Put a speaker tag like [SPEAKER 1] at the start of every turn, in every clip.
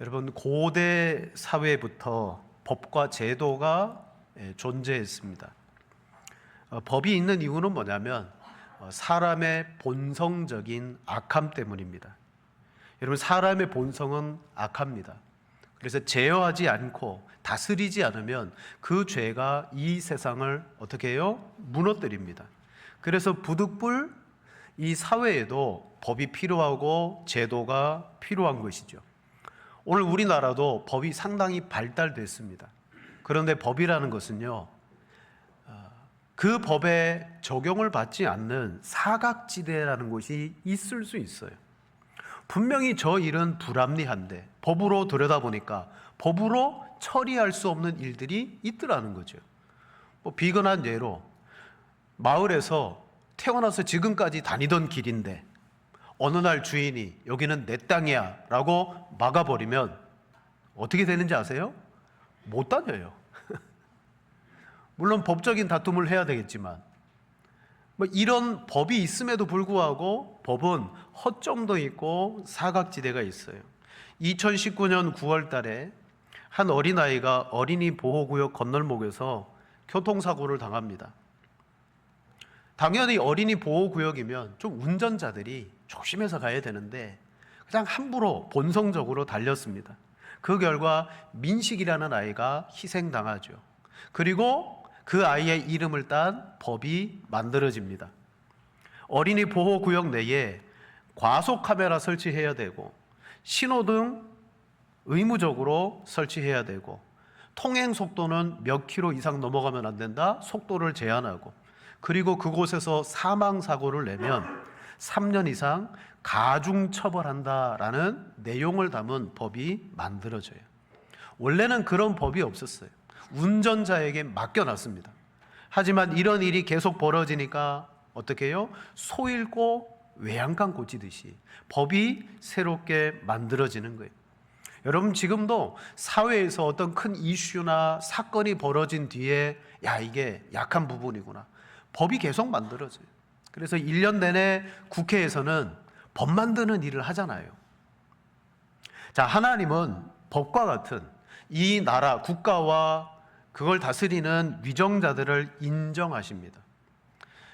[SPEAKER 1] 여러분, 고대 사회부터 법과 제도가 존재했습니다. 법이 있는 이유는 뭐냐면 사람의 본성적인 악함 때문입니다. 여러분, 사람의 본성은 악합니다. 그래서 제어하지 않고 다스리지 않으면 그 죄가 이 세상을 어떻게 해요? 무너뜨립니다. 그래서 부득불 이 사회에도 법이 필요하고 제도가 필요한 것이죠. 오늘 우리나라도 법이 상당히 발달됐습니다. 그런데 법이라는 것은요, 그 법에 적용을 받지 않는 사각지대라는 것이 있을 수 있어요. 분명히 저 일은 불합리한데 법으로 들여다보니까 법으로 처리할 수 없는 일들이 있더라는 거죠. 비근한 예로 마을에서 태어나서 지금까지 다니던 길인데 어느 날 주인이 여기는 내 땅이야 라고 막아버리면 어떻게 되는지 아세요? 못 다녀요. 물론 법적인 다툼을 해야 되겠지만 이런 법이 있음에도 불구하고 법은 허점도 있고 사각지대가 있어요. 2019년 9월 달에 한 어린아이가 어린이 보호구역 건널목에서 교통사고를 당합니다. 당연히 어린이 보호구역이면 좀 운전자들이 조심해서 가야 되는데 그냥 함부로 본성적으로 달렸습니다. 그 결과 민식이라는 아이가 희생당하죠. 그리고 그 아이의 이름을 딴 법이 만들어집니다. 어린이 보호구역 내에 과속카메라 설치해야 되고 신호등 의무적으로 설치해야 되고 통행 속도는 몇 킬로 이상 넘어가면 안 된다, 속도를 제한하고, 그리고 그곳에서 사망사고를 내면 3년 이상 가중처벌한다라는 내용을 담은 법이 만들어져요. 원래는 그런 법이 없었어요. 운전자에게 맡겨놨습니다. 하지만 이런 일이 계속 벌어지니까 어떻게 해요? 소 잃고 외양간 고치듯이 법이 새롭게 만들어지는 거예요. 여러분, 지금도 사회에서 어떤 큰 이슈나 사건이 벌어진 뒤에 이게 약한 부분이구나, 법이 계속 만들어져요. 그래서 1년 내내 국회에서는 법 만드는 일을 하잖아요. 자, 하나님은 법과 같은 이 나라, 국가와 그걸 다스리는 위정자들을 인정하십니다.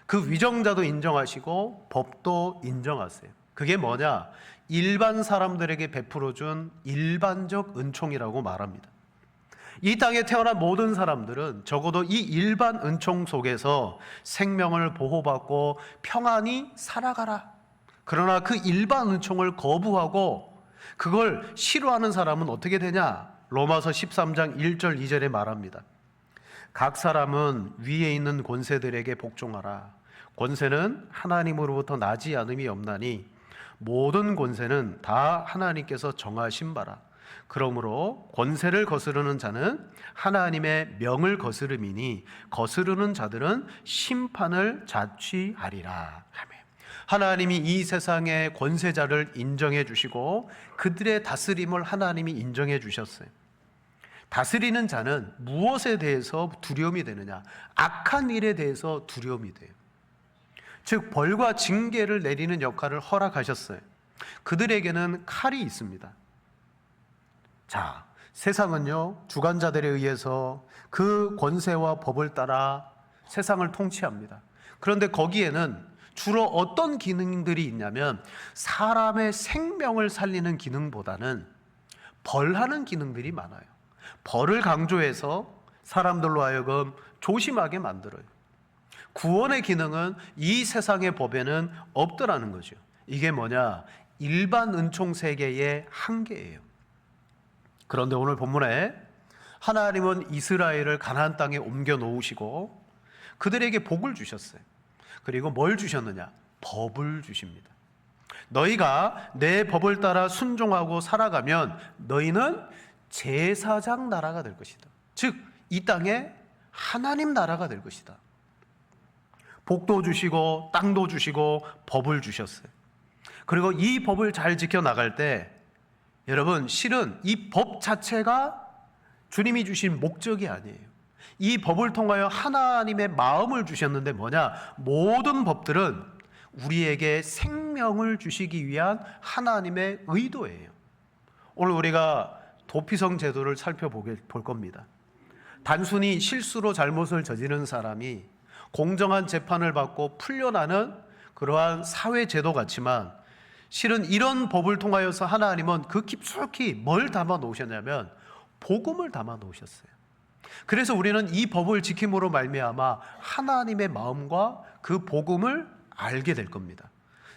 [SPEAKER 1] 그 위정자도 인정하시고 법도 인정하세요. 그게 뭐냐? 일반 사람들에게 베풀어준 일반적 은총이라고 말합니다. 이 땅에 태어난 모든 사람들은 적어도 이 일반 은총 속에서 생명을 보호받고 평안히 살아가라. 그러나 그 일반 은총을 거부하고 그걸 싫어하는 사람은 어떻게 되냐? 로마서 13장 1절 2절에 말합니다. 각 사람은 위에 있는 권세들에게 복종하라. 권세는 하나님으로부터 나지 않음이 없나니 모든 권세는 다 하나님께서 정하신 바라. 그러므로 권세를 거스르는 자는 하나님의 명을 거스름이니 거스르는 자들은 심판을 자취하리라. 아멘. 하나님이 이 세상의 권세자를 인정해 주시고 그들의 다스림을 하나님이 인정해 주셨어요. 다스리는 자는 무엇에 대해서 두려움이 되느냐? 악한 일에 대해서 두려움이 돼요. 즉 벌과 징계를 내리는 역할을 허락하셨어요. 그들에게는 칼이 있습니다. 자, 세상은요, 주관자들에 의해서 그 권세와 법을 따라 세상을 통치합니다. 그런데 거기에는 주로 어떤 기능들이 있냐면 사람의 생명을 살리는 기능보다는 벌하는 기능들이 많아요. 벌을 강조해서 사람들로 하여금 조심하게 만들어요. 구원의 기능은 이 세상의 법에는 없더라는 거죠. 이게 뭐냐? 일반 은총 세계의 한계예요. 그런데 오늘 본문에 하나님은 이스라엘을 가나안 땅에 옮겨 놓으시고 그들에게 복을 주셨어요. 그리고 뭘 주셨느냐? 법을 주십니다. 너희가 내 법을 따라 순종하고 살아가면 너희는 제사장 나라가 될 것이다. 즉, 이 땅에 하나님 나라가 될 것이다. 복도 주시고 땅도 주시고 법을 주셨어요. 그리고 이 법을 잘 지켜나갈 때 여러분, 실은 이 법 자체가 주님이 주신 목적이 아니에요. 이 법을 통하여 하나님의 마음을 주셨는데 뭐냐? 모든 법들은 우리에게 생명을 주시기 위한 하나님의 의도예요. 오늘 우리가 도피성 제도를 볼 겁니다. 단순히 실수로 잘못을 저지른 사람이 공정한 재판을 받고 풀려나는 그러한 사회 제도 같지만, 실은 이런 법을 통하여서 하나님은 그 깊숙이 뭘 담아 놓으셨냐면 복음을 담아 놓으셨어요. 그래서 우리는 이 법을 지킴으로 말미암아 하나님의 마음과 그 복음을 알게 될 겁니다.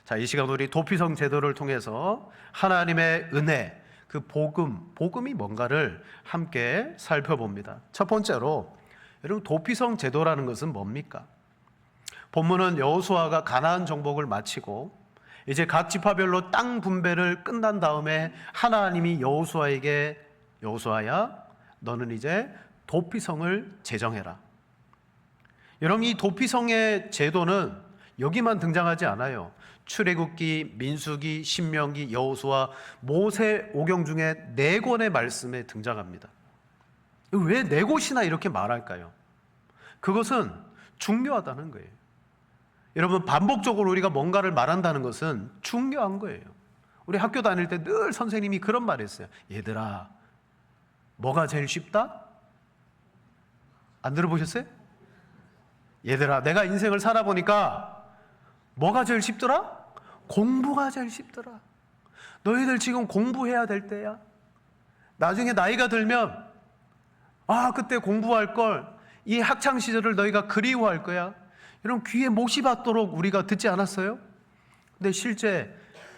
[SPEAKER 1] 자, 이 시간 우리 도피성 제도를 통해서 하나님의 은혜, 그 복음이 뭔가를 함께 살펴봅니다. 첫 번째로, 여러분, 도피성 제도라는 것은 뭡니까? 본문은 여호수아가 가나안 정복을 마치고 이제 각 지파별로 땅 분배를 끝난 다음에 하나님이 여호수아에게, 여호수아야, 너는 이제 도피성을 제정해라. 여러분, 이 도피성의 제도는 여기만 등장하지 않아요. 출애굽기, 민수기, 신명기, 여호수아, 모세 오경 중에 4권의 말씀에 등장합니다. 왜 4곳이나 이렇게 말할까요? 그것은 중요하다는 거예요. 여러분, 반복적으로 우리가 뭔가를 말한다는 것은 중요한 거예요. 우리 학교 다닐 때 늘 선생님이 그런 말 했어요. 얘들아, 뭐가 제일 쉽다? 안 들어보셨어요? 얘들아, 내가 인생을 살아보니까 뭐가 제일 쉽더라? 공부가 제일 쉽더라. 너희들 지금 공부해야 될 때야. 나중에 나이가 들면 그때 공부할 걸, 이 학창 시절을 너희가 그리워할 거야. 여러분, 귀에 못이 받도록 우리가 듣지 않았어요? 근데 실제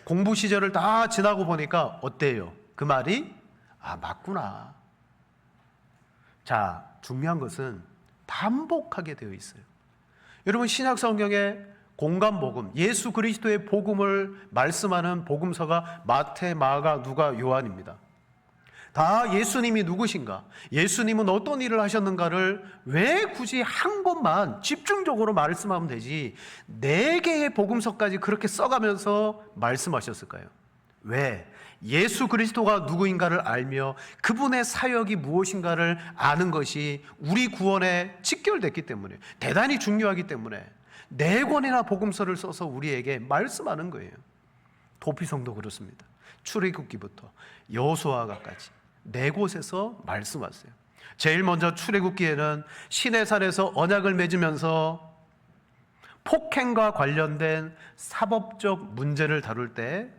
[SPEAKER 1] 공부 시절을 다 지나고 보니까 어때요? 그 말이 맞구나. 자, 중요한 것은 반복하게 되어 있어요. 여러분, 신약 성경에 공감복음, 예수 그리스도의 복음을 말씀하는 복음서가 마태, 마가, 누가, 요한입니다. 다 예수님이 누구신가, 예수님은 어떤 일을 하셨는가를 왜 굳이 한 곳만 집중적으로 말씀하면 되지 4개의 복음서까지 그렇게 써가면서 말씀하셨을까요? 왜? 예수 그리스도가 누구인가를 알며 그분의 사역이 무엇인가를 아는 것이 우리 구원에 직결됐기 때문에, 대단히 중요하기 때문에 4권이나 복음서를 써서 우리에게 말씀하는 거예요. 도피성도 그렇습니다. 출애굽기부터 여호수아가까지 4곳에서 말씀하세요. 제일 먼저 출애굽기에는 시내산에서 언약을 맺으면서 폭행과 관련된 사법적 문제를 다룰 때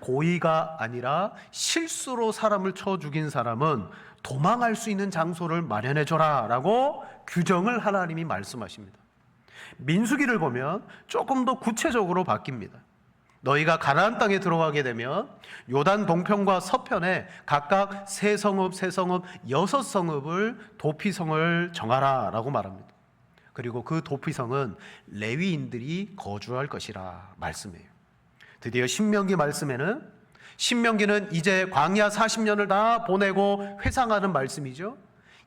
[SPEAKER 1] 고의가 아니라 실수로 사람을 쳐 죽인 사람은 도망할 수 있는 장소를 마련해줘라 라고 규정을 하나님이 말씀하십니다. 민수기를 보면 조금 더 구체적으로 바뀝니다. 너희가 가나안 땅에 들어가게 되면 요단 동편과 서편에 각각 3성읍, 6성읍을 도피성을 정하라 라고 말합니다. 그리고 그 도피성은 레위인들이 거주할 것이라 말씀해요. 드디어 신명기 말씀에는, 신명기는 이제 광야 40년을 다 보내고 회상하는 말씀이죠.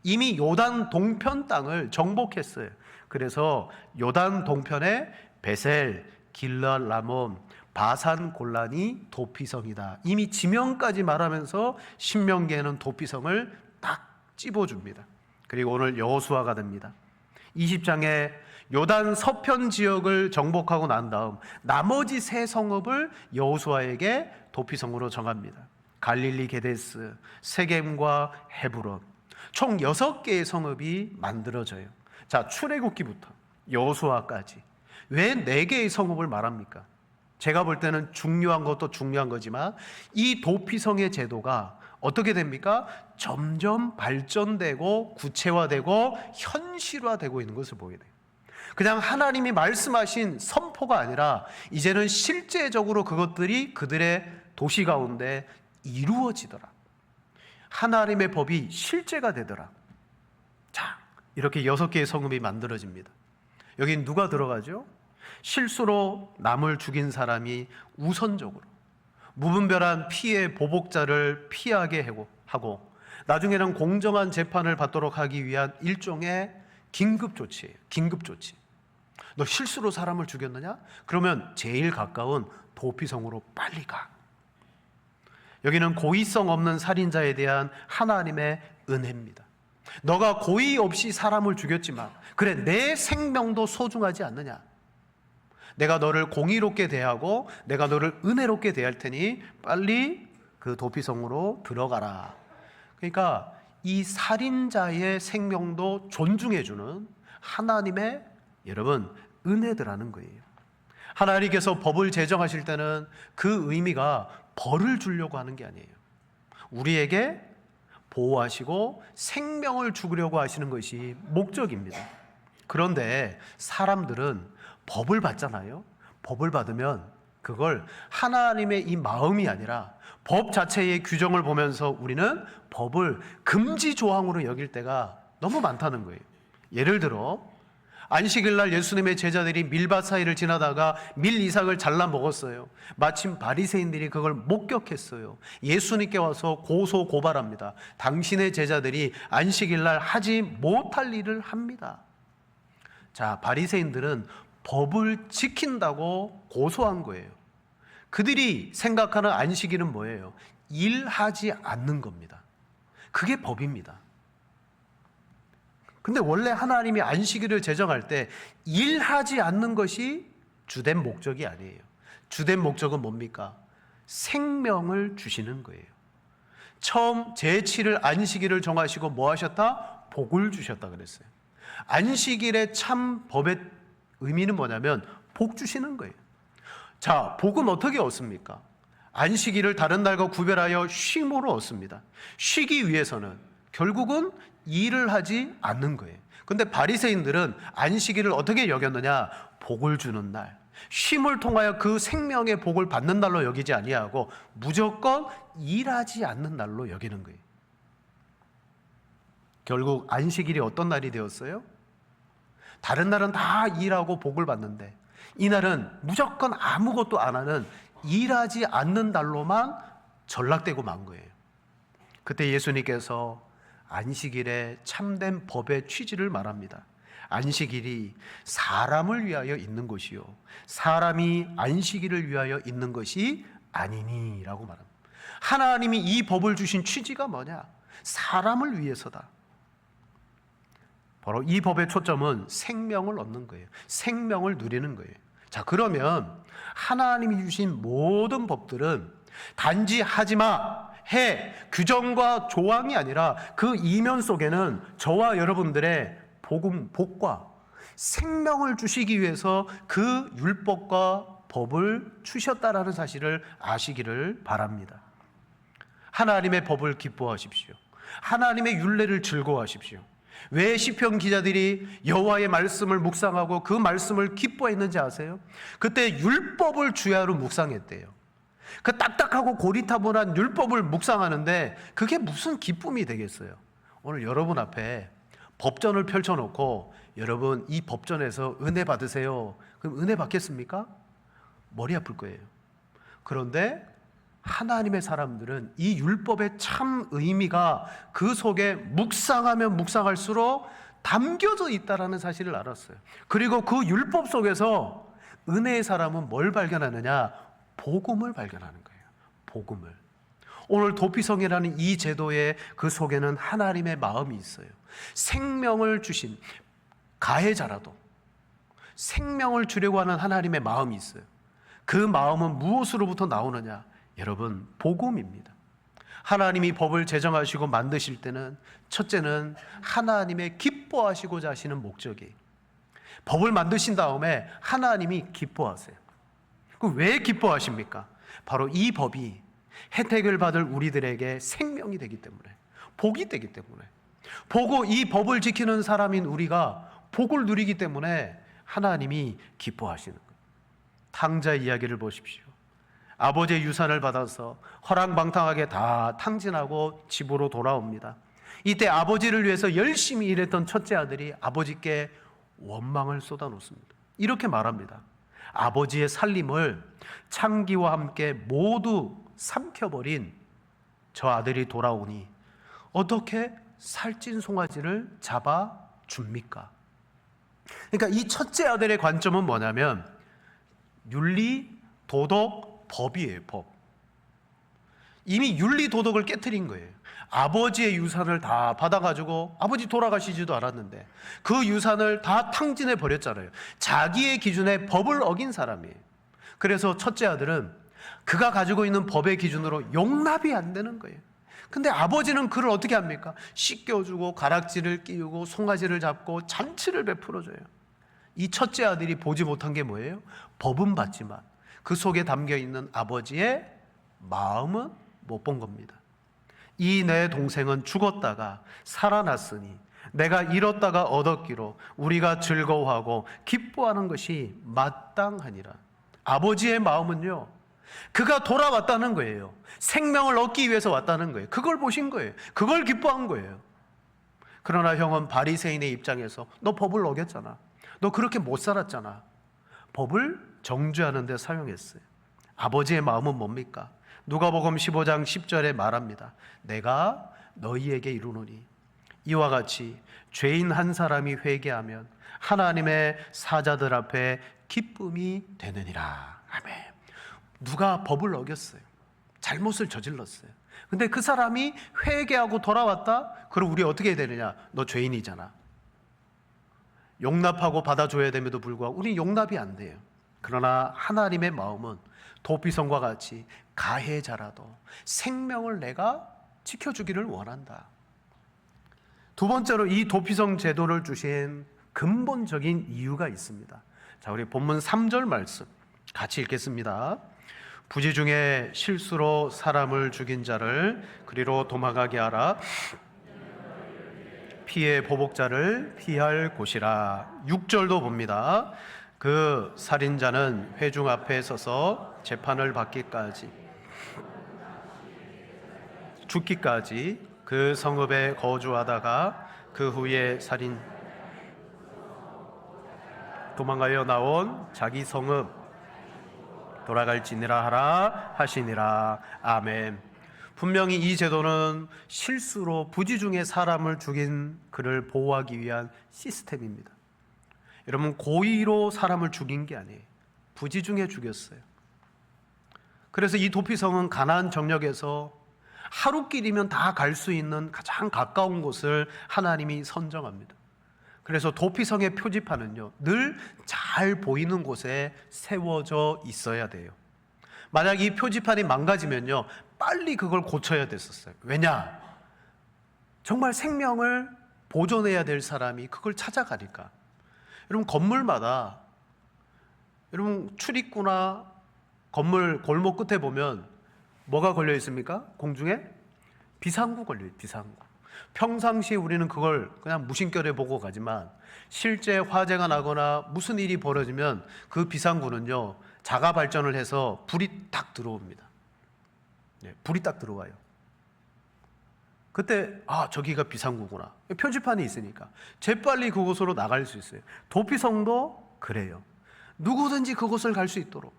[SPEAKER 1] 이미 요단 동편 땅을 정복했어요. 그래서 요단 동편에 베셀, 길르앗 라몬, 바산 골란이 도피성이다. 이미 지명까지 말하면서 신명기에는 도피성을 딱 찝어줍니다. 그리고 오늘 여호수아가 됩니다. 20장에 요단 서편 지역을 정복하고 난 다음 나머지 3성읍을 여호수아에게 도피성으로 정합니다. 갈릴리 게데스, 세겜과 헤브론, 총 6개의 성읍이 만들어져요. 자, 출애굽기부터 여호수아까지 왜 4개의 성읍을 말합니까? 제가 볼 때는 중요한 것도 중요한 거지만 이 도피성의 제도가 어떻게 됩니까? 점점 발전되고 구체화되고 현실화되고 있는 것을 보게 돼요. 그냥 하나님이 말씀하신 선포가 아니라 이제는 실제적으로 그것들이 그들의 도시 가운데 이루어지더라. 하나님의 법이 실제가 되더라. 자, 이렇게 6개의 성읍이 만들어집니다. 여기 누가 들어가죠? 실수로 남을 죽인 사람이 우선적으로 무분별한 피해 보복자를 피하게 하고 나중에는 공정한 재판을 받도록 하기 위한 일종의 긴급조치예요. 긴급조치. 너 실수로 사람을 죽였느냐? 그러면 제일 가까운 도피성으로 빨리 가. 여기는 고의성 없는 살인자에 대한 하나님의 은혜입니다. 너가 고의 없이 사람을 죽였지만 그래, 내 생명도 소중하지 않느냐? 내가 너를 공의롭게 대하고 내가 너를 은혜롭게 대할 테니 빨리 그 도피성으로 들어가라. 그러니까 이 살인자의 생명도 존중해주는 하나님의 여러분 은혜더라는 거예요. 하나님께서 법을 제정하실 때는 그 의미가 벌을 주려고 하는 게 아니에요. 우리에게 보호하시고 생명을 주려고 하시는 것이 목적입니다. 그런데 사람들은 법을 받잖아요. 법을 받으면 그걸 하나님의 이 마음이 아니라 법 자체의 규정을 보면서 우리는 법을 금지 조항으로 여길 때가 너무 많다는 거예요. 예를 들어 안식일 날 예수님의 제자들이 밀밭 사이를 지나다가 밀 이삭을 잘라 먹었어요. 마침 바리새인들이 그걸 목격했어요. 예수님께 와서 고소 고발합니다. 당신의 제자들이 안식일 날 하지 못할 일을 합니다. 자, 바리새인들은 법을 지킨다고 고소한 거예요. 그들이 생각하는 안식일은 뭐예요? 일하지 않는 겁니다. 그게 법입니다. 근데 원래 하나님이 안식일을 제정할 때 일하지 않는 것이 주된 목적이 아니에요. 주된 목적은 뭡니까? 생명을 주시는 거예요. 처음 제7일 안식일을 정하시고 뭐 하셨다? 복을 주셨다 그랬어요. 안식일의 참 법의 의미는 뭐냐면 복 주시는 거예요. 자, 복은 어떻게 얻습니까? 안식일을 다른 날과 구별하여 쉼으로 얻습니다. 쉬기 위해서는 결국은 일을 하지 않는 거예요. 근데 바리새인들은 안식일을 어떻게 여겼느냐? 복을 주는 날, 쉼을 통하여 그 생명의 복을 받는 날로 여기지 아니하고 무조건 일하지 않는 날로 여기는 거예요. 결국 안식일이 어떤 날이 되었어요? 다른 날은 다 일하고 복을 받는데 이 날은 무조건 아무것도 안 하는 일하지 않는 날로만 전락되고 만 거예요. 그때 예수님께서 안식일의 참된 법의 취지를 말합니다. 안식일이 사람을 위하여 있는 것이요 사람이 안식일을 위하여 있는 것이 아니니라고 말합니다. 하나님이 이 법을 주신 취지가 뭐냐? 사람을 위해서다. 바로 이 법의 초점은 생명을 얻는 거예요. 생명을 누리는 거예요. 자, 그러면 하나님이 주신 모든 법들은 단지 하지마, 해, 규정과 조항이 아니라 그 이면 속에는 저와 여러분들의 복과 생명을 주시기 위해서 그 율법과 법을 주셨다라는 사실을 아시기를 바랍니다. 하나님의 법을 기뻐하십시오. 하나님의 율례를 즐거워하십시오. 왜 시편 기자들이 여호와의 말씀을 묵상하고 그 말씀을 기뻐했는지 아세요? 그때 율법을 주야로 묵상했대요. 그 딱딱하고 고리타분한 율법을 묵상하는데 그게 무슨 기쁨이 되겠어요? 오늘 여러분 앞에 법전을 펼쳐놓고 여러분 이 법전에서 은혜 받으세요. 그럼 은혜 받겠습니까? 머리 아플 거예요. 그런데 하나님의 사람들은 이 율법의 참 의미가 그 속에 묵상하면 묵상할수록 담겨져 있다는 사실을 알았어요. 그리고 그 율법 속에서 은혜의 사람은 뭘 발견하느냐? 복음을 발견하는 거예요. 복음을. 오늘 도피성이라는 이 제도의 그 속에는 하나님의 마음이 있어요. 생명을 주신 가해자라도 생명을 주려고 하는 하나님의 마음이 있어요. 그 마음은 무엇으로부터 나오느냐? 여러분, 복음입니다. 하나님이 법을 제정하시고 만드실 때는 첫째는 하나님의 기뻐하시고자 하시는 목적이, 법을 만드신 다음에 하나님이 기뻐하세요. 왜 기뻐하십니까? 바로 이 법이 혜택을 받을 우리들에게 생명이 되기 때문에, 복이 되기 때문에, 보고 이 법을 지키는 사람인 우리가 복을 누리기 때문에 하나님이 기뻐하시는 거예요. 탕자의 이야기를 보십시오. 아버지의 유산을 받아서 허랑방탕하게 다 탕진하고 집으로 돌아옵니다. 이때 아버지를 위해서 열심히 일했던 첫째 아들이 아버지께 원망을 쏟아놓습니다. 이렇게 말합니다. 아버지의 살림을 창기와 함께 모두 삼켜버린 저 아들이 돌아오니 어떻게 살찐 송아지를 잡아줍니까? 그러니까 이 첫째 아들의 관점은 뭐냐면 윤리, 도덕, 법이에요. 법. 이미 윤리, 도덕을 깨트린 거예요. 아버지의 유산을 다 받아가지고 아버지 돌아가시지도 않았는데 그 유산을 다 탕진해 버렸잖아요. 자기의 기준에 법을 어긴 사람이에요. 그래서 첫째 아들은 그가 가지고 있는 법의 기준으로 용납이 안 되는 거예요. 근데 아버지는 그를 어떻게 합니까? 씻겨주고 가락지를 끼우고 송아지를 잡고 잔치를 베풀어줘요. 이 첫째 아들이 보지 못한 게 뭐예요? 법은 봤지만 그 속에 담겨 있는 아버지의 마음은 못 본 겁니다. 이 내 동생은 죽었다가 살아났으니 내가 잃었다가 얻었기로 우리가 즐거워하고 기뻐하는 것이 마땅하니라. 아버지의 마음은요, 그가 돌아왔다는 거예요. 생명을 얻기 위해서 왔다는 거예요. 그걸 보신 거예요. 그걸 기뻐한 거예요. 그러나 형은 바리새인의 입장에서 너 법을 어겼잖아. 너 그렇게 못 살았잖아. 법을 정죄하는 데 사용했어요. 아버지의 마음은 뭡니까? 누가복음 15장 10절에 말합니다. 내가 너희에게 이르노니 이와 같이 죄인 한 사람이 회개하면 하나님의 사자들 앞에 기쁨이 되느니라. 아멘. 누가 법을 어겼어요. 잘못을 저질렀어요. 근데 그 사람이 회개하고 돌아왔다? 그럼 우리 어떻게 해야 되느냐? 너 죄인이잖아. 용납하고 받아줘야 됨에도 불구하고 우리 용납이 안 돼요. 그러나 하나님의 마음은 도피성과 같이 가해자라도 생명을 내가 지켜주기를 원한다. 두 번째로 이 도피성 제도를 주신 근본적인 이유가 있습니다. 자, 우리 본문 3절 말씀 같이 읽겠습니다. 부지 중에 실수로 사람을 죽인 자를 그리로 도망가게 하라. 피해 보복자를 피할 곳이라. 6절도 봅니다. 그 살인자는 회중 앞에 서서 재판을 받기까지 죽기까지 그 성읍에 거주하다가 그 후에 살인 도망가여 나온 자기 성읍 돌아갈지니라 하라 하시니라. 아멘. 분명히 이 제도는 실수로 부지 중에 사람을 죽인 그를 보호하기 위한 시스템입니다. 여러분, 고의로 사람을 죽인 게 아니에요. 부지 중에 죽였어요. 그래서 이 도피성은 가나안 정역에서 하루길이면 다 갈 수 있는 가장 가까운 곳을 하나님이 선정합니다. 그래서 도피성의 표지판은요, 늘 잘 보이는 곳에 세워져 있어야 돼요. 만약 이 표지판이 망가지면요, 빨리 그걸 고쳐야 됐었어요. 왜냐? 정말 생명을 보존해야 될 사람이 그걸 찾아가니까. 여러분, 건물마다 여러분 출입구나 건물 골목 끝에 보면 뭐가 걸려 있습니까? 공중에 비상구 걸려요. 비상구. 평상시에 우리는 그걸 그냥 무심결에 보고 가지만 실제 화재가 나거나 무슨 일이 벌어지면 그 비상구는요, 자가 발전을 해서 불이 딱 들어옵니다. 네, 불이 딱 들어와요. 그때 저기가 비상구구나. 표지판이 있으니까 재빨리 그곳으로 나갈 수 있어요. 도피성도 그래요. 누구든지 그곳을 갈 수 있도록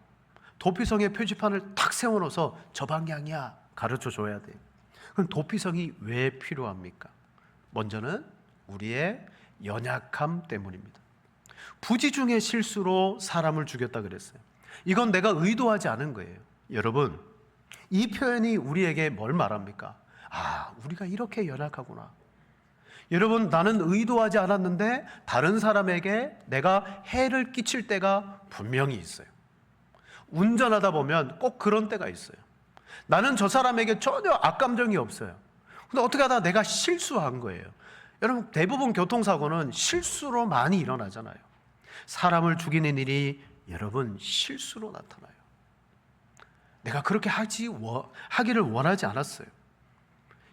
[SPEAKER 1] 도피성의 표지판을 탁 세워놓아서 저 방향이야 가르쳐 줘야 돼요. 그럼 도피성이 왜 필요합니까? 먼저는 우리의 연약함 때문입니다. 부지 중에 실수로 사람을 죽였다 그랬어요. 이건 내가 의도하지 않은 거예요. 여러분, 이 표현이 우리에게 뭘 말합니까? 우리가 이렇게 연약하구나. 여러분, 나는 의도하지 않았는데 다른 사람에게 내가 해를 끼칠 때가 분명히 있어요. 운전하다 보면 꼭 그런 때가 있어요. 나는 저 사람에게 전혀 악감정이 없어요. 근데 어떻게 하다가 내가 실수한 거예요. 여러분, 대부분 교통사고는 실수로 많이 일어나잖아요. 사람을 죽이는 일이 여러분 실수로 나타나요. 내가 그렇게 하기를 원하지 않았어요.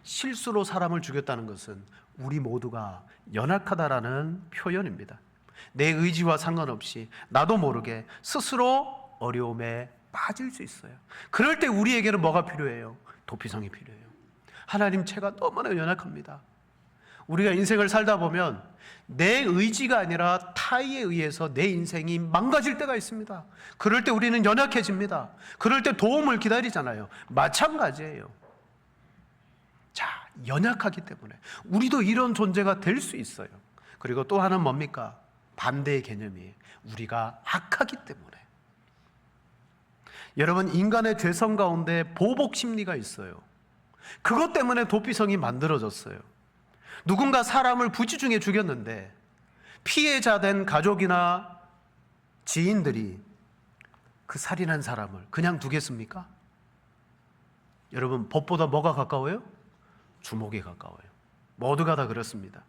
[SPEAKER 1] 실수로 사람을 죽였다는 것은 우리 모두가 연약하다라는 표현입니다. 내 의지와 상관없이 나도 모르게 스스로 어려움에 빠질 수 있어요. 그럴 때 우리에게는 뭐가 필요해요? 도피성이 필요해요. 하나님, 제가 너무나 연약합니다. 우리가 인생을 살다 보면 내 의지가 아니라 타의에 의해서 내 인생이 망가질 때가 있습니다. 그럴 때 우리는 연약해집니다. 그럴 때 도움을 기다리잖아요. 마찬가지예요. 자, 연약하기 때문에 우리도 이런 존재가 될 수 있어요. 그리고 또 하나는 뭡니까? 반대의 개념이에요. 우리가 악하기 때문에. 여러분, 인간의 죄성 가운데 보복 심리가 있어요. 그것 때문에 도피성이 만들어졌어요. 누군가 사람을 부지 중에 죽였는데 피해자 된 가족이나 지인들이 그 살인한 사람을 그냥 두겠습니까? 여러분, 법보다 뭐가 가까워요? 주목에 가까워요. 모두가 다 그렇습니다.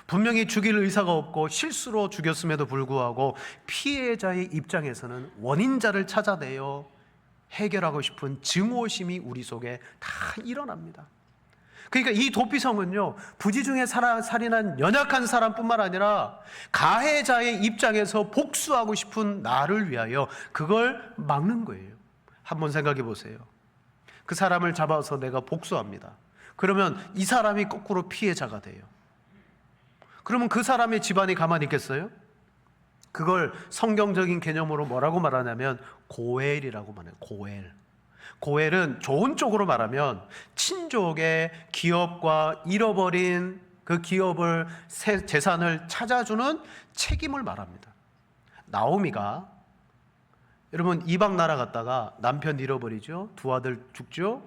[SPEAKER 1] 분명히 죽일 의사가 없고 실수로 죽였음에도 불구하고 피해자의 입장에서는 원인자를 찾아내어 해결하고 싶은 증오심이 우리 속에 다 일어납니다. 그러니까 이 도피성은요, 부지 중에 살인한 연약한 사람뿐만 아니라 가해자의 입장에서 복수하고 싶은 나를 위하여 그걸 막는 거예요. 한번 생각해 보세요. 그 사람을 잡아서 내가 복수합니다. 그러면 이 사람이 거꾸로 피해자가 돼요. 그러면 그 사람의 집안이 가만히 있겠어요? 그걸 성경적인 개념으로 뭐라고 말하냐면 고엘이라고 말해요. 고엘은 좋은 쪽으로 말하면 친족의 기업과 잃어버린 그 기업을 재산을 찾아주는 책임을 말합니다. 나오미가 여러분 이방 나라 갔다가 남편 잃어버리죠. 두 아들 죽죠.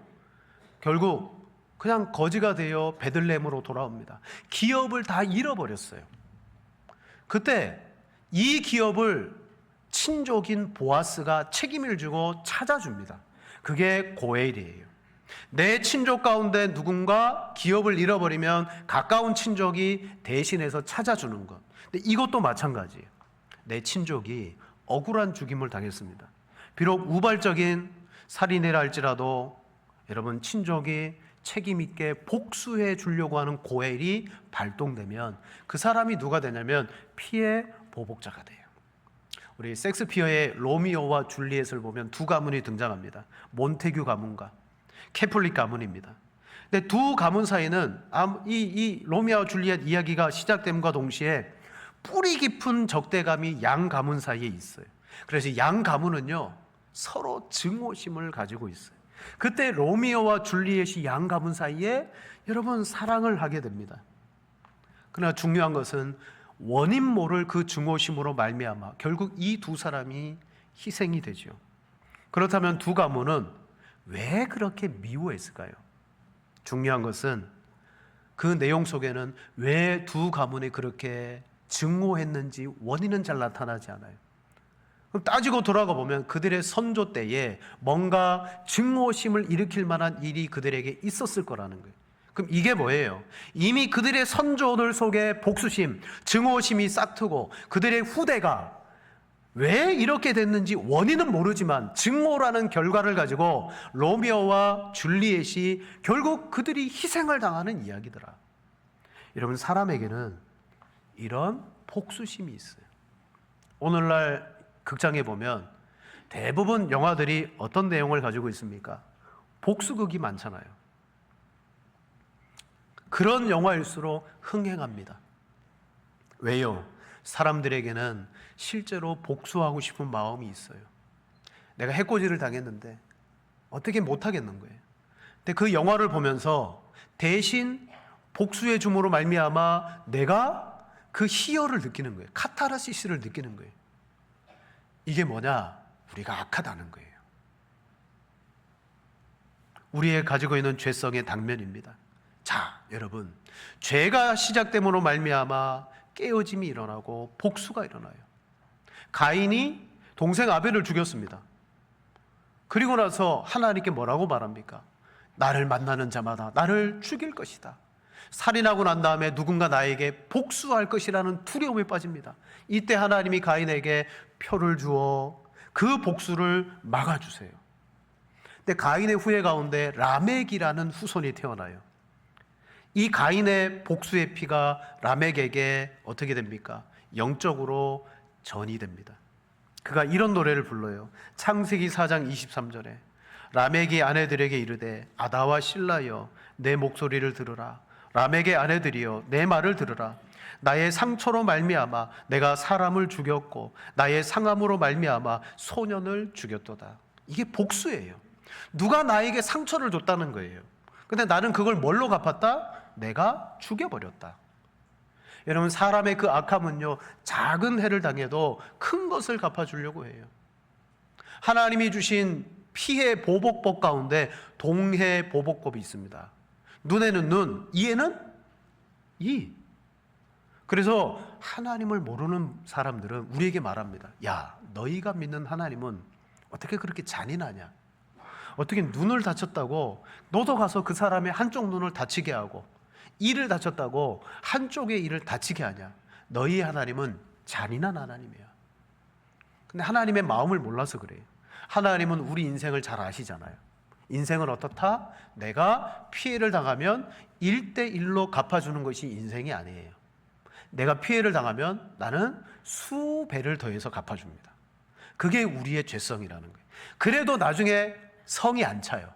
[SPEAKER 1] 결국 그냥 거지가 되어 베들레헴으로 돌아옵니다. 기업을 다 잃어버렸어요. 그때 이 기업을 친족인 보아스가 책임을 지고 찾아줍니다. 그게 고엘이에요. 내 친족 가운데 누군가 기업을 잃어버리면 가까운 친족이 대신해서 찾아주는 것. 근데 이것도 마찬가지예요. 내 친족이 억울한 죽임을 당했습니다. 비록 우발적인 살인이라 할지라도 여러분 친족이 책임 있게 복수해 주려고 하는 고엘이 발동되면 그 사람이 누가 되냐면 피해 보복자가 돼요. 우리 섹스피어의 로미오와 줄리엣을 보면 두 가문이 등장합니다. 몬테규 가문과 캐폴릭 가문입니다. 근데 두 가문 사이는 이 로미오와 줄리엣 이야기가 시작됨과 동시에 뿌리 깊은 적대감이 양 가문 사이에 있어요. 그래서 양 가문은요 서로 증오심을 가지고 있어요. 그때 로미오와 줄리엣이 양 가문 사이에 여러분 사랑을 하게 됩니다. 그러나 중요한 것은 원인 모를 그 증오심으로 말미암아 결국 이 두 사람이 희생이 되죠. 그렇다면 두 가문은 왜 그렇게 미워했을까요? 중요한 것은 그 내용 속에는 왜 두 가문이 그렇게 증오했는지 원인은 잘 나타나지 않아요. 그럼 따지고 돌아가 보면 그들의 선조 때에 뭔가 증오심을 일으킬 만한 일이 그들에게 있었을 거라는 거예요. 그럼 이게 뭐예요? 이미 그들의 선조들 속에 복수심, 증오심이 싹트고 그들의 후대가 왜 이렇게 됐는지 원인은 모르지만 증오라는 결과를 가지고 로미오와 줄리엣이 결국 그들이 희생을 당하는 이야기더라. 여러분 사람에게는 이런 복수심이 있어요. 오늘날 극장에 보면 대부분 영화들이 어떤 내용을 가지고 있습니까? 복수극이 많잖아요. 그런 영화일수록 흥행합니다. 왜요? 사람들에게는 실제로 복수하고 싶은 마음이 있어요. 내가 해코지를 당했는데 어떻게 못하겠는 거예요. 근데 그 영화를 보면서 대신 복수의 줌으로 말미암아 내가 그 희열을 느끼는 거예요. 카타르시스를 느끼는 거예요. 이게 뭐냐? 우리가 악하다는 거예요. 우리의 가지고 있는 죄성의 당면입니다. 자, 여러분, 죄가 시작됨으로 말미암아 깨어짐이 일어나고 복수가 일어나요. 가인이 동생 아벨을 죽였습니다. 그리고 나서 하나님께 뭐라고 말합니까? 나를 만나는 자마다 나를 죽일 것이다. 살인하고 난 다음에 누군가 나에게 복수할 것이라는 두려움에 빠집니다. 이때 하나님이 가인에게 표를 주어 그 복수를 막아주세요. 근데 가인의 후예 가운데 라멕이라는 후손이 태어나요. 이 가인의 복수의 피가 라멕에게 어떻게 됩니까? 영적으로 전이 됩니다. 그가 이런 노래를 불러요. 창세기 4장 23절에 라멕이 아내들에게 이르되 아다와 실라여 내 목소리를 들으라. 라멕의 아내들이여 내 말을 들으라. 나의 상처로 말미암아 내가 사람을 죽였고 나의 상함으로 말미암아 소년을 죽였도다. 이게 복수예요. 누가 나에게 상처를 줬다는 거예요. 근데 나는 그걸 뭘로 갚았다? 내가 죽여버렸다. 여러분 사람의 그 악함은요 작은 해를 당해도 큰 것을 갚아주려고 해요. 하나님이 주신 피해 보복법 가운데 동해 보복법이 있습니다. 눈에는 눈, 이에는 이. 그래서 하나님을 모르는 사람들은 우리에게 말합니다. 야, 너희가 믿는 하나님은 어떻게 그렇게 잔인하냐? 어떻게 눈을 다쳤다고 너도 가서 그 사람의 한쪽 눈을 다치게 하고, 이를 다쳤다고 한쪽의 이를 다치게 하냐? 너희 하나님은 잔인한 하나님이야. 근데 하나님의 마음을 몰라서 그래요. 하나님은 우리 인생을 잘 아시잖아요. 인생은 어떻다? 내가 피해를 당하면 1대1로 갚아주는 것이 인생이 아니에요. 내가 피해를 당하면 나는 수배를 더해서 갚아줍니다. 그게 우리의 죄성이라는 거예요. 그래도 나중에 성이 안 차요.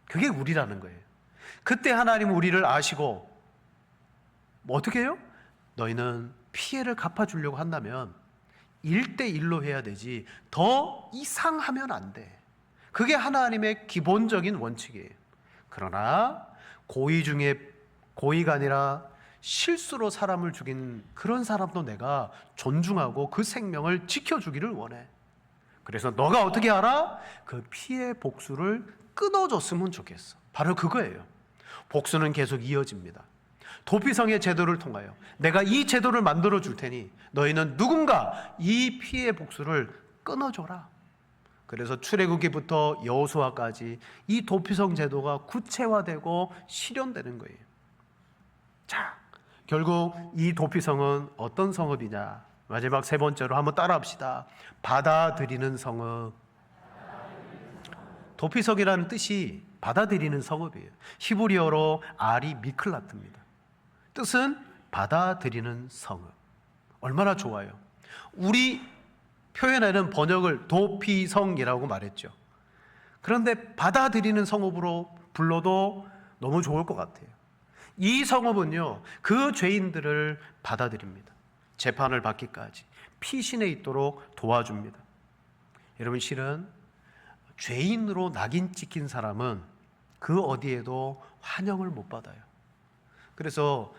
[SPEAKER 1] 그게 우리라는 거예요. 그때 하나님은 우리를 아시고 뭐 어떻게 해요? 너희는 피해를 갚아주려고 한다면 1대1로 해야 되지 더 이상하면 안 돼. 그게 하나님의 기본적인 원칙이에요. 그러나 고의 중에 고의가 아니라 실수로 사람을 죽인 그런 사람도 내가 존중하고 그 생명을 지켜주기를 원해. 그래서 너가 어떻게 알아? 그 피해 복수를 끊어줬으면 좋겠어. 바로 그거예요. 복수는 계속 이어집니다. 도피성의 제도를 통하여 내가 이 제도를 만들어 줄 테니 너희는 누군가 이 피해 복수를 끊어줘라. 그래서 출애굽기부터 여호수아까지 이 도피성 제도가 구체화되고 실현되는 거예요. 자, 결국 이 도피성은 어떤 성읍이냐? 마지막 세 번째로 한번 따라합시다. 받아들이는 성읍. 도피성이라는 뜻이 받아들이는 성읍이에요. 히브리어로 아리 미클라트입니다. 뜻은 받아들이는 성읍. 얼마나 좋아요. 우리 표현에는 번역을 도피성이라고 말했죠. 그런데 받아들이는 성읍으로 불러도 너무 좋을 것 같아요. 이 성읍은요, 그 죄인들을 받아들입니다. 재판을 받기까지 피신해 있도록 도와줍니다. 여러분, 실은 죄인으로 낙인 찍힌 사람은 그 어디에도 환영을 못 받아요. 그래서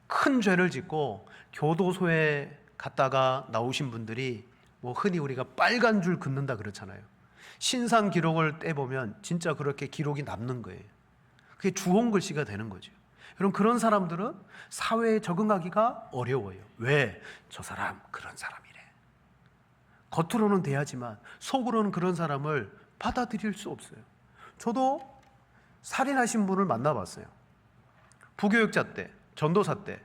[SPEAKER 1] 큰 죄를 짓고 교도소에 갔다가 나오신 분들이 뭐 흔히 우리가 빨간 줄 긋는다 그렇잖아요. 신상 기록을 떼보면 진짜 그렇게 기록이 남는 거예요. 그게 주홍 글씨가 되는 거죠. 여러분, 그런 사람들은 사회에 적응하기가 어려워요. 왜? 저 사람 그런 사람이래. 겉으로는 대하지만 속으로는 그런 사람을 받아들일 수 없어요. 저도 살인하신 분을 만나봤어요. 부교육자 때, 전도사 때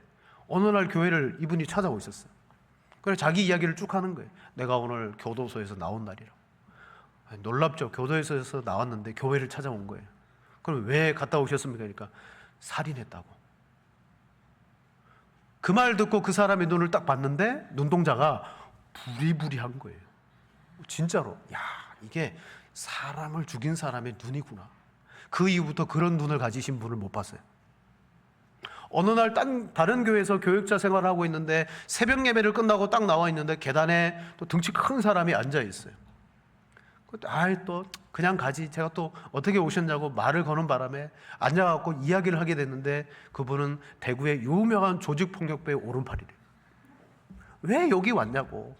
[SPEAKER 1] 어느 날 교회를 이분이 찾아오셨어요. 그래서 자기 이야기를 쭉 하는 거예요. 내가 오늘 교도소에서 나온 날이라고. 놀랍죠. 교도소에서 나왔는데 교회를 찾아온 거예요. 그럼 왜 갔다 오셨습니까? 그러니까 살인했다고. 그 말 듣고 그 사람의 눈을 딱 봤는데 눈동자가 부리부리한 거예요. 진짜로. 야, 이게 사람을 죽인 사람의 눈이구나. 그 이후부터 그런 눈을 가지신 분을 못 봤어요. 어느 날 다른 교회에서 교육자 생활을 하고 있는데 새벽 예배를 끝나고 딱 나와 있는데 계단에 또 등치 큰 사람이 앉아 있어요. 또 그냥 가지. 제가 또 어떻게 오셨냐고 말을 거는 바람에 앉아갖고 이야기를 하게 됐는데 그분은 대구의 유명한 조직폭력배의 오른팔이래요. 왜 여기 왔냐고.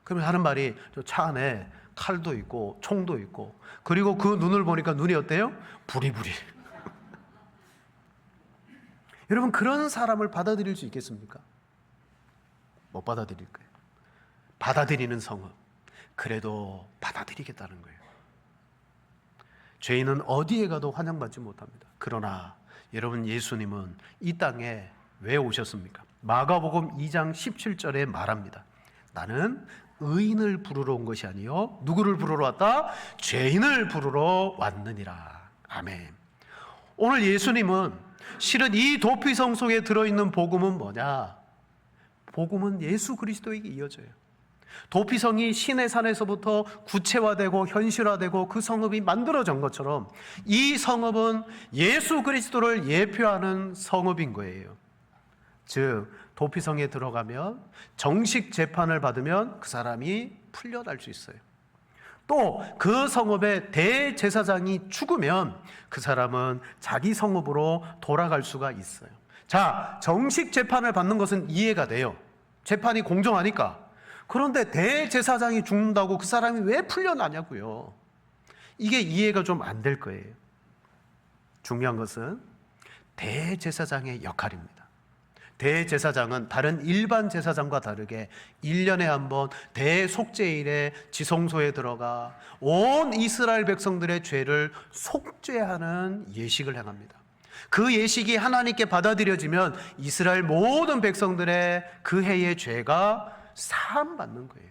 [SPEAKER 1] 그러면 하는 말이 저 차 안에 칼도 있고 총도 있고, 그리고 그 눈을 보니까 눈이 어때요? 부리부리. 여러분, 그런 사람을 받아들일 수 있겠습니까? 못 받아들일 거예요. 받아들이는 성읍. 그래도 받아들이겠다는 거예요. 죄인은 어디에 가도 환영받지 못합니다. 그러나 여러분, 예수님은 이 땅에 왜 오셨습니까? 마가복음 2장 17절에 말합니다. 나는 의인을 부르러 온 것이 아니요 누구를 부르러 왔다? 죄인을 부르러 왔느니라. 아멘. 오늘 예수님은 실은 이 도피성 속에 들어있는 복음은 뭐냐? 복음은 예수 그리스도에게 이어져요. 도피성이 시내산에서부터 구체화되고 현실화되고 그 성읍이 만들어진 것처럼 이 성읍은 예수 그리스도를 예표하는 성읍인 거예요. 즉, 도피성에 들어가면 정식 재판을 받으면 그 사람이 풀려날 수 있어요. 또 그 성읍의 대제사장이 죽으면 그 사람은 자기 성읍으로 돌아갈 수가 있어요. 자, 정식 재판을 받는 것은 이해가 돼요. 재판이 공정하니까. 그런데 대제사장이 죽는다고 그 사람이 왜 풀려나냐고요. 이게 이해가 좀 안 될 거예요. 중요한 것은 대제사장의 역할입니다. 대제사장은 다른 일반 제사장과 다르게 1년에 한 번 대속죄일에 지성소에 들어가 온 이스라엘 백성들의 죄를 속죄하는 예식을 행합니다. 그 예식이 하나님께 받아들여지면 이스라엘 모든 백성들의 그 해의 죄가 사함받는 거예요.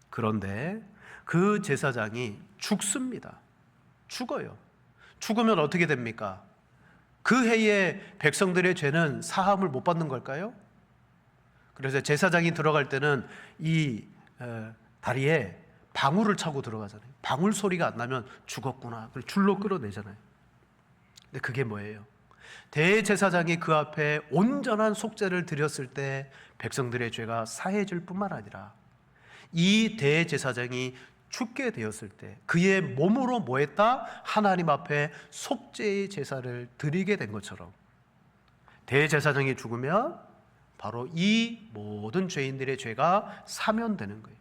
[SPEAKER 1] 그런데 그 제사장이 죽습니다. 죽어요. 죽으면 어떻게 됩니까? 그 해에 백성들의 죄는 사함을 못 받는 걸까요? 그래서 제사장이 들어갈 때는 이 다리에 방울을 차고 들어가잖아요. 방울 소리가 안 나면 죽었구나. 그걸 줄로 끌어내잖아요. 근데 그게 뭐예요? 대제사장이 그 앞에 온전한 속죄를 드렸을 때 백성들의 죄가 사해질 뿐만 아니라 이 대제사장이 죽게 되었을 때 그의 몸으로 뭐 했다? 하나님 앞에 속죄의 제사를 드리게 된 것처럼 대제사장이 죽으면 바로 이 모든 죄인들의 죄가 사면되는 거예요.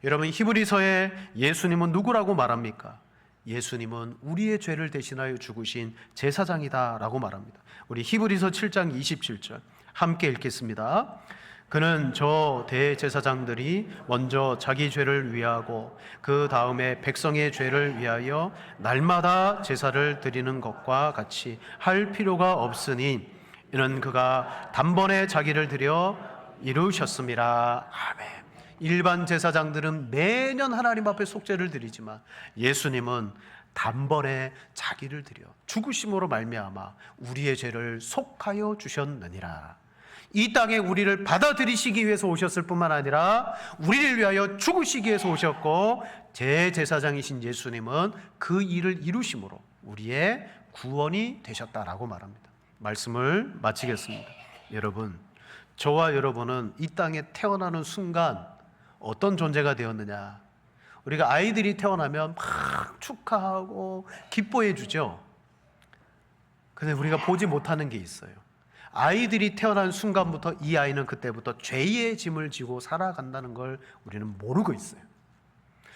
[SPEAKER 1] 여러분, 히브리서에 예수님은 누구라고 말합니까? 예수님은 우리의 죄를 대신하여 죽으신 제사장이다 라고 말합니다. 우리 히브리서 7장 27절 함께 읽겠습니다. 그는 저 대제사장들이 먼저 자기 죄를 위하고 그 다음에 백성의 죄를 위하여 날마다 제사를 드리는 것과 같이 할 필요가 없으니 이는 그가 단번에 자기를 드려 이루셨음이라. 아멘. 일반 제사장들은 매년 하나님 앞에 속죄를 드리지만 예수님은 단번에 자기를 드려 죽으심으로 말미암아 우리의 죄를 속하여 주셨느니라. 이 땅에 우리를 받아들이시기 위해서 오셨을 뿐만 아니라 우리를 위하여 죽으시기 위해서 오셨고 제제사장이신 예수님은 그 일을 이루심으로 우리의 구원이 되셨다라고 말합니다. 말씀을 마치겠습니다. 여러분, 저와 여러분은 이 땅에 태어나는 순간 어떤 존재가 되었느냐? 우리가 아이들이 태어나면 막 축하하고 기뻐해 주죠. 근데 우리가 보지 못하는 게 있어요. 아이들이 태어난 순간부터 이 아이는 그때부터 죄의 짐을 지고 살아간다는 걸 우리는 모르고 있어요.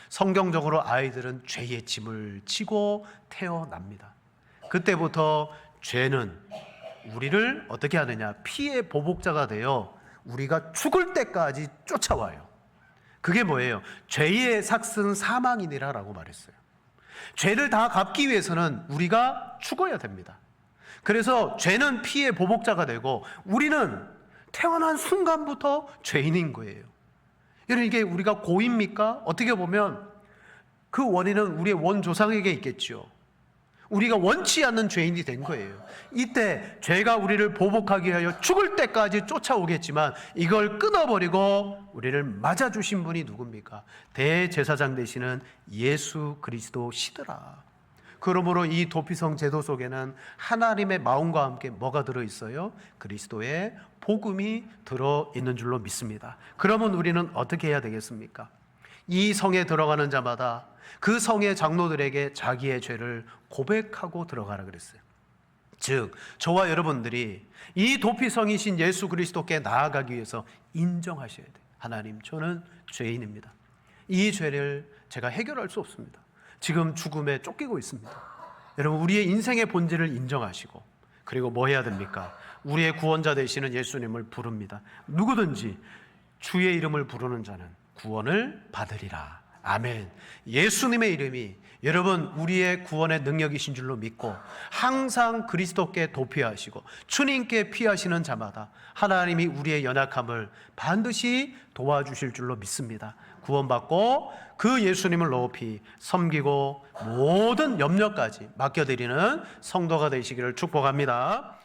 [SPEAKER 1] 성경적으로 아이들은 죄의 짐을 지고 태어납니다. 그때부터 죄는 우리를 어떻게 하느냐? 피의 보복자가 되어 우리가 죽을 때까지 쫓아와요. 그게 뭐예요? 죄의 삭은 사망이니라라고 말했어요. 죄를 다 갚기 위해서는 우리가 죽어야 됩니다. 그래서 죄는 피의 보복자가 되고 우리는 태어난 순간부터 죄인인 거예요. 여러분, 이게 우리가 고입니까? 어떻게 보면 그 원인은 우리의 원조상에게 있겠죠. 우리가 원치 않는 죄인이 된 거예요. 이때 죄가 우리를 보복하기 위하여 죽을 때까지 쫓아오겠지만 이걸 끊어버리고 우리를 맞아주신 분이 누굽니까? 대제사장 되시는 예수 그리스도시더라. 그러므로 이 도피성 제도 속에는 하나님의 마음과 함께 뭐가 들어있어요? 그리스도의 복음이 들어있는 줄로 믿습니다. 그러면 우리는 어떻게 해야 되겠습니까? 이 성에 들어가는 자마다 그 성의 장로들에게 자기의 죄를 고백하고 들어가라 그랬어요. 즉, 저와 여러분들이 이 도피성이신 예수 그리스도께 나아가기 위해서 인정하셔야 돼요. 하나님, 저는 죄인입니다. 이 죄를 제가 해결할 수 없습니다. 지금 죽음에 쫓기고 있습니다. 여러분, 우리의 인생의 본질을 인정하시고 그리고 뭐 해야 됩니까? 우리의 구원자 되시는 예수님을 부릅니다. 누구든지 주의 이름을 부르는 자는 구원을 받으리라. 아멘. 예수님의 이름이 여러분 우리의 구원의 능력이신 줄로 믿고 항상 그리스도께 도피하시고 주님께 피하시는 자마다 하나님이 우리의 연약함을 반드시 도와주실 줄로 믿습니다. 구원받고 그 예수님을 높이 섬기고 모든 염려까지 맡겨드리는 성도가 되시기를 축복합니다.